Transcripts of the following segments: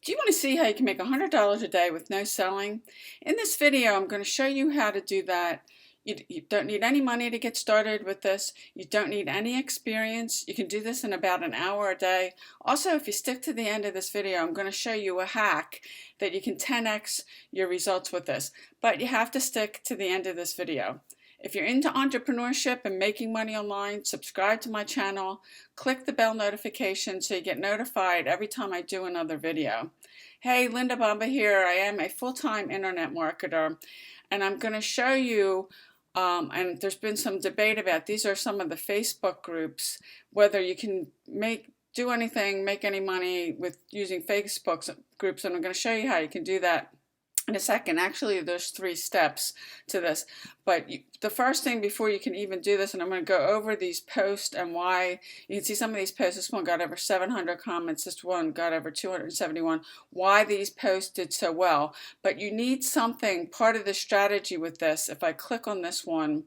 Do you want to see how you can make $100 a day with no selling? In this video, I'm going to show you how to do that. You don't need any money to get started with this. You don't need any experience. You can do this in about an hour a day. Also, if you stick to the end of this video, I'm going to show you a hack that you can 10x your results with this. But you have to stick to the end of this video. If you're into entrepreneurship and making money online, subscribe to my channel, click the bell notification so you get notified every time I do another video. Hey, Linda Bomba here. I am a full-time internet marketer, and I'm going to show you, and there's been some debate about, these are some of the Facebook groups, whether you can do anything, make any money with using Facebook groups, and I'm going to show you how you can do that in a second. Actually, there's 3 steps to this, but the first thing before you can even do this, and I'm going to go over these posts and why. You can see some of these posts. This one got over 700 comments. This one got over 271. Why these posts did so well. But you need something. Part of the strategy with this, if I click on this one,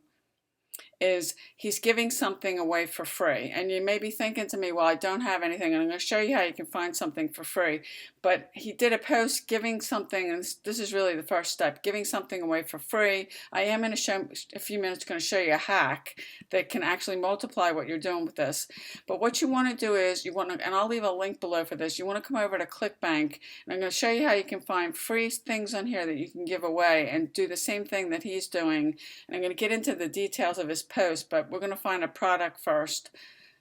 is he's giving something away for free. And you may be thinking to me, well, I don't have anything, and I'm going to show you how you can find something for free. But he did a post giving something, and this is really the first step, giving something away for free. I am in a few minutes going to show you a hack that can actually multiply what you're doing with this. But what you want to do is, and I'll leave a link below for this, you want to come over to ClickBank, and I'm going to show you how you can find free things on here that you can give away and do the same thing that he's doing. And I'm going to get into the details of his post, but we're going to find a product first.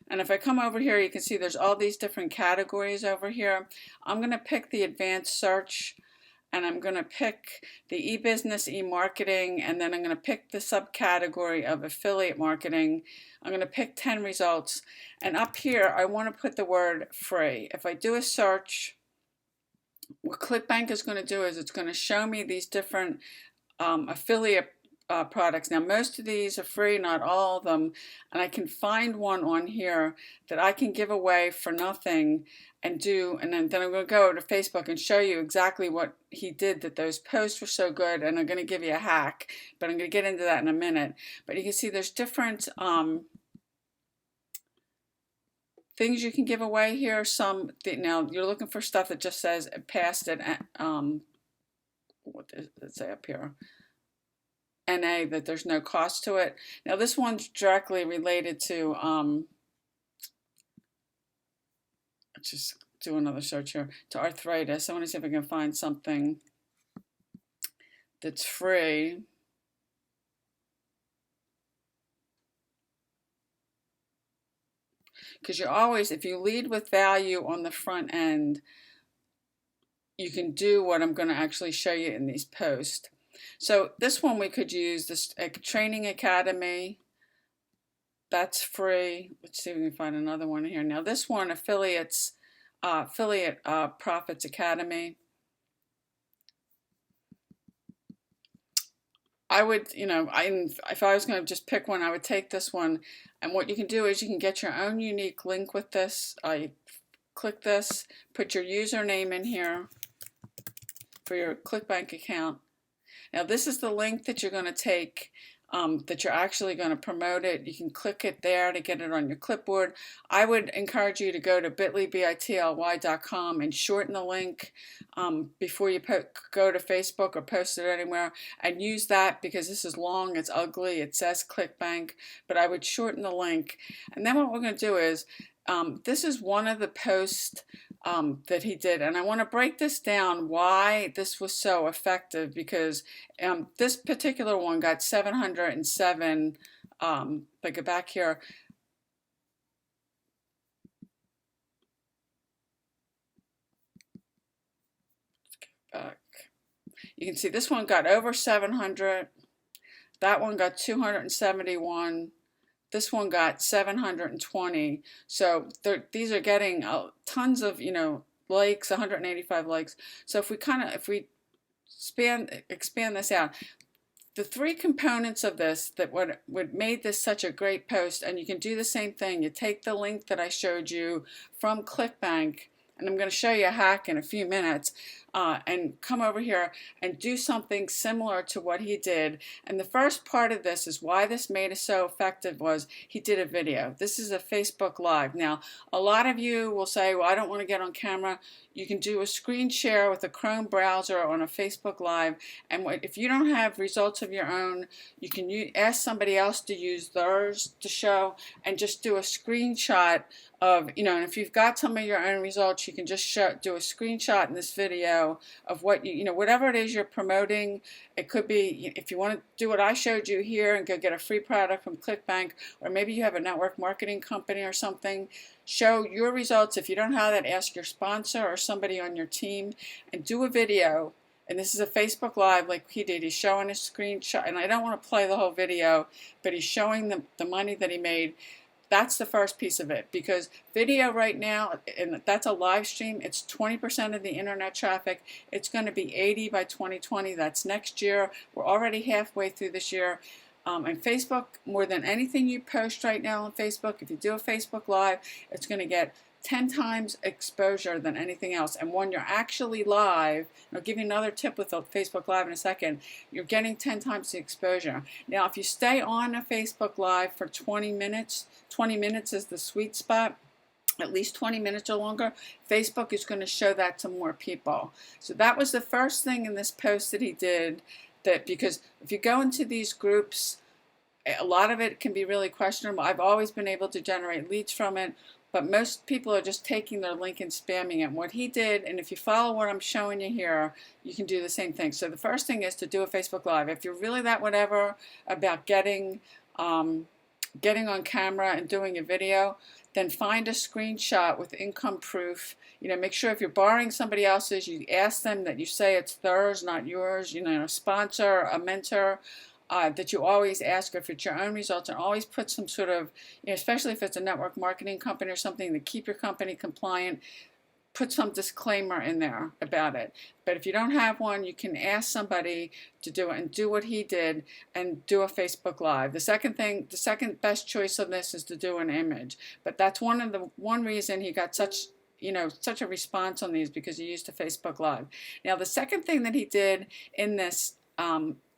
And if I come over here, you can see there's all these different categories over here. I'm going to pick the advanced search, and I'm going to pick the e-business, e-marketing, and then I'm going to pick the subcategory of affiliate marketing. I'm going to pick 10 results, and up here I want to put the word free. If I do a search, what ClickBank is going to do is it's going to show me these different affiliate products. Now, most of these are free, not all of them, and I can find one on here that I can give away for nothing and then I'm going to go to Facebook and show you exactly what he did, that those posts were so good, and I'm going to give you a hack, but I'm going to get into that in a minute. But you can see there's different things you can give away here. Now you're looking for stuff that just says past it, what does it say up here? NA, that there's no cost to it. Now this one's directly related to, let's just do another search here, to arthritis. I want to see if I can find something that's free. Because you're always, if you lead with value on the front end, you can do what I'm going to actually show you in these posts. So this one we could use, this training academy, that's free. Let's see if we can find another one here. Now this one, affiliate profits academy. I would, if I was going to just pick one, I would take this one. And what you can do is you can get your own unique link with this. I click this, put your username in here for your ClickBank account. Now this is the link that you're going to take, that you're actually going to promote it. You can click it there to get it on your clipboard. I would encourage you to go to bit.ly.com and shorten the link before you go to Facebook or post it anywhere, and use that, because this is long, it's ugly, it says ClickBank, but I would shorten the link. And then what we're going to do is, this is one of the posts that he did, and I want to break this down why this was so effective, because this particular one got 707. If I go back here, you can see this one got over 700. That one got 271. This one got 720. So these are getting tons of, likes, 185 likes. So if we expand this out, the 3 components of this that would made this such a great post, and you can do the same thing. You take the link that I showed you from ClickBank, and I'm going to show you a hack in a few minutes. and come over here and do something similar to what he did. And the first part of this is why this made it so effective was he did a video. This is a Facebook Live. Now, a lot of you will say, well, I don't want to get on camera. You can do a screen share with a Chrome browser on a Facebook Live. And if you don't have results of your own, you can ask somebody else to use theirs to show and just do a screenshot of, and if you've got some of your own results, you can just do a screenshot in this video of what whatever it is you're promoting. It could be, if you want to do what I showed you here and go get a free product from ClickBank, or maybe you have a network marketing company or something, show your results. If you don't have that, ask your sponsor or somebody on your team and do a video. And this is a Facebook Live like he did. He's showing a screenshot, and I don't want to play the whole video, but he's showing the money that he made. That's the first piece of it, because video right now, and that's a live stream, it's 20% of the internet traffic. It's going to be 80 by 2020. That's next year. We're already halfway through this year. And Facebook, more than anything you post right now on Facebook, if you do a Facebook Live, it's going to get 10 times exposure than anything else. And when you're actually live, and I'll give you another tip with a Facebook Live in a second, you're getting 10 times the exposure. Now, if you stay on a Facebook Live for 20 minutes is the sweet spot, at least 20 minutes or longer, Facebook is going to show that to more people. So that was the first thing in this post that he did, because if you go into these groups, a lot of it can be really questionable. I've always been able to generate leads from it, but most people are just taking their link and spamming it. What he did, and if you follow what I'm showing you here, you can do the same thing. So the first thing is to do a Facebook Live. If you're really that whatever about getting on camera and doing a video, then find a screenshot with income proof. Make sure if you're borrowing somebody else's, you ask them that you say it's theirs, not yours. A sponsor, a mentor. That you always ask if it's your own results, and always put some sort of, especially if it's a network marketing company or something, to keep your company compliant, put some disclaimer in there about it. But if you don't have one, you can ask somebody to do it and do what he did and do a Facebook Live. The second best choice on this is to do an image. But that's one reason he got such a response on these, because he used a Facebook Live. Now, the second thing that he did in this,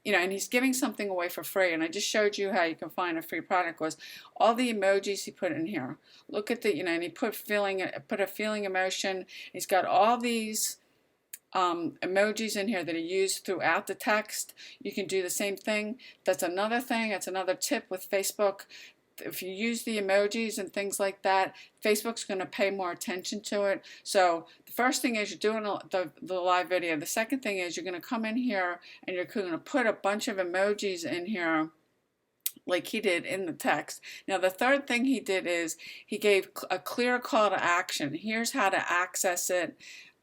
and he's giving something away for free, and I just showed you how you can find a free product, was all the emojis he put in here. Look at the, and he put a feeling emotion. He's got all these emojis in here that he used throughout the text. You can do the same thing. That's another thing. That's another tip with Facebook. If you use the emojis and things like that, Facebook's going to pay more attention to it. So the first thing is you're doing the live video. The second thing is you're going to come in here and you're going to put a bunch of emojis in here like he did in the text. Now, the third thing he did is he gave a clear call to action. Here's how to access it.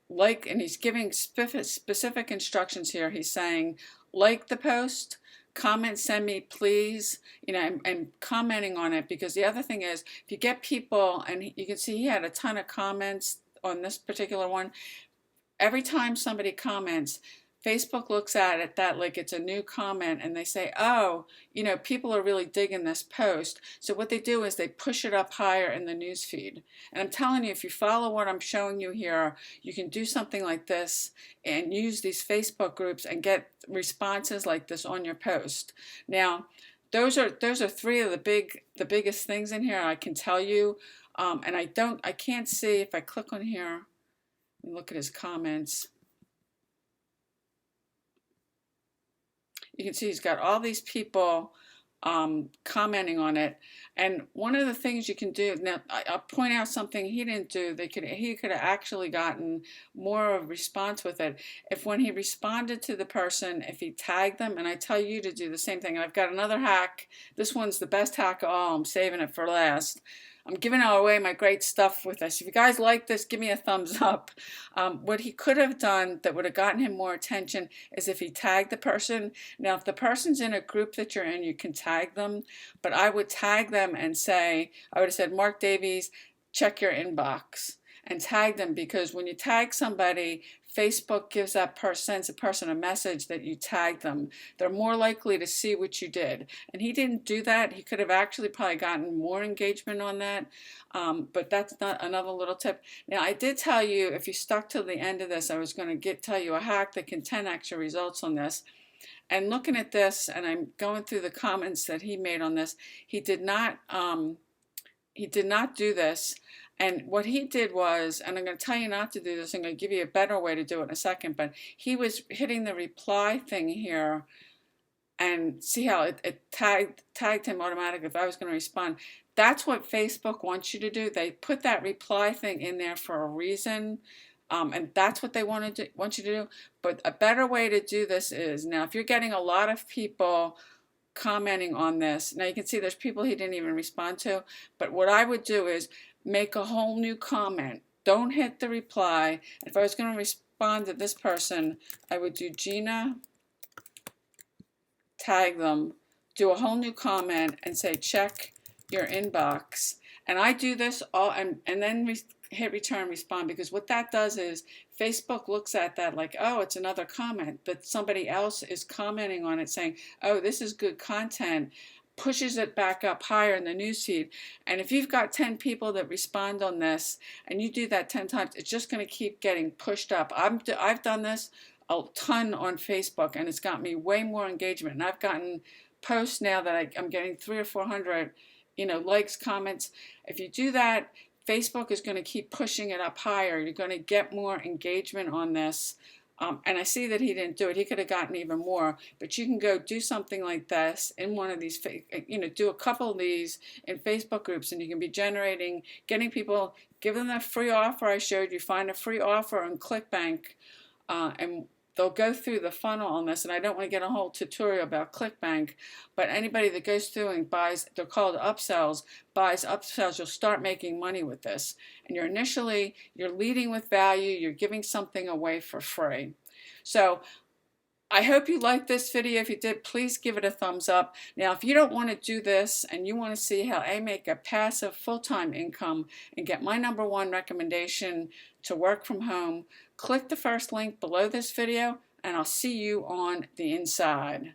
And he's giving specific instructions here. He's saying, like the post, comment, send me please, and commenting on it, because the other thing is, if you get people, and you can see he had a ton of comments on this particular one, every time somebody comments, Facebook looks at it like it's a new comment, and they say, oh, people are really digging this post. So what they do is they push it up higher in the news feed. And I'm telling you, if you follow what I'm showing you here, you can do something like this and use these Facebook groups and get responses like this on your post. Now, those are three of the biggest things in here, I can tell you. And I can't see, if I click on here and look at his comments, you can see he's got all these people commenting on it. And one of the things you can do, now I'll point out something he didn't do, he could have actually gotten more of a response with it. If when he responded to the person, if he tagged them, and I tell you to do the same thing, and I've got another hack. This one's the best hack of all. I'm saving it for last. I'm giving away my great stuff with this. If you guys like this, give me a thumbs up. What he could have done that would have gotten him more attention is if he tagged the person. Now, if the person's in a group that you're in, you can tag them. But I would tag them and say, I would have said, Mark Davies, check your inbox. And tag them, because when you tag somebody, Facebook gives that sends a person a message that you tagged them. They're more likely to see what you did. And he didn't do that. He could have actually probably gotten more engagement on that. But that's not another little tip. Now, I did tell you, if you stuck to the end of this, I was going to tell you a hack that can 10x your results on this. And looking at this, and I'm going through the comments that he made on this, he did not do this. And what he did was, and I'm going to tell you not to do this, I'm going to give you a better way to do it in a second, but he was hitting the reply thing here, and see how it tagged him automatically if I was going to respond. That's what Facebook wants you to do. They put that reply thing in there for a reason, and that's what they want you to do. But a better way to do this is, now if you're getting a lot of people commenting on this, now you can see there's people he didn't even respond to, but what I would do is make a whole new comment. Don't hit the reply. If I was going to respond to this person, I would do Gina, tag them, do a whole new comment, and say check your inbox. And I do this all, and then hit return respond, because what that does is Facebook looks at that like, oh, it's another comment, but somebody else is commenting on it saying, oh, this is good content, pushes it back up higher in the newsfeed. And if you've got 10 people that respond on this and you do that 10 times, it's just going to keep getting pushed up. I've done this a ton on Facebook, and it's got me way more engagement. And I've gotten posts now that I'm getting 300 or 400, likes, comments. If you do that, Facebook is going to keep pushing it up higher. You're going to get more engagement on this. And I see that he didn't do it. He could have gotten even more. But you can go do something like this in one of these, do a couple of these in Facebook groups, and you can be getting people, give them that free offer I showed you. Find a free offer on ClickBank, and they'll go through the funnel on this. And I don't want to get a whole tutorial about ClickBank, but anybody that goes through and buys, they're called upsells, buys upsells, you'll start making money with this. And you're leading with value, you're giving something away for free. So I hope you liked this video. If you did, please give it a thumbs up. Now, if you don't want to do this and you want to see how I make a passive full-time income and get my #1 recommendation to work from home, click the first link below this video, and I'll see you on the inside.